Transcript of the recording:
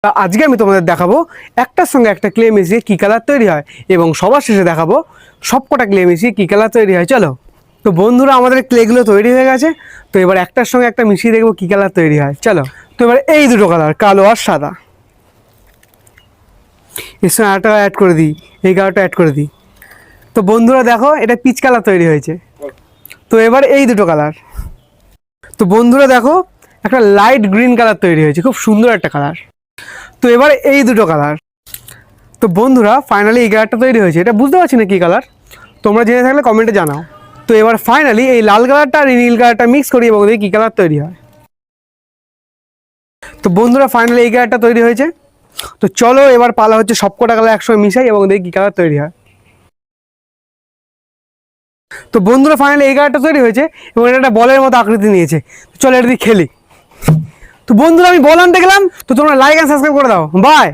আজকে আমি তোমাদের দেখাবো একটার সঙ্গে একটা ক্লে মিশিয়ে কী কালার তৈরি হয় এবং সবার শেষে দেখাবো সবকটা ক্লে মিশিয়ে কী কালার তৈরি হয়। চলো, তো বন্ধুরা আমাদের ক্লেগুলো তৈরি হয়ে গেছে। তো এবার একটার সঙ্গে একটা মিশিয়ে দেখবো কী কালার তৈরি হয়। চলো, তো এবার এই দুটো কালার, কালো আর সাদা, এর সঙ্গে আরেকটা অ্যাড করে দিই, এই কালারটা অ্যাড করে দিই। তো বন্ধুরা দেখো, এটা পিচ কালার তৈরি হয়েছে। তো এবার এই দুটো কালার, তো বন্ধুরা দেখো একটা লাইট গ্রিন কালার তৈরি হয়েছে, খুব সুন্দর একটা কালার। তো এবার এই দুটো কালার, তো বন্ধুরা ফাইনালি এই কালারটা তৈরি হয়েছে। এটা বুঝতে পারছি না কী কালার, তোমরা জেনে থাকলে কমেন্টে জানাও। তো এবার ফাইনালি এই লাল কালারটা আর এই নীল কালারটা মিক্স করি এবং দেখি কী কালার তৈরি হয়। তো বন্ধুরা ফাইনালি এই কালারটা তৈরি হয়েছে। তো চলো এবার পালা হচ্ছে সবকটা কালার একসঙ্গে মিশাই এবং দেখি কী কালার তৈরি হয়। তো বন্ধুরা ফাইনালি এই কালারটা তৈরি হয়েছে এবং এটা একটা বলের মতো আকৃতি নিয়েছে। চলো এটা দিয়ে খেলি। তো বন্ধুরা আমি বল আনতে গেলাম, তো তোমরা লাইক অ্যান্ড সাবস্ক্রাইব করে দাও। বাই।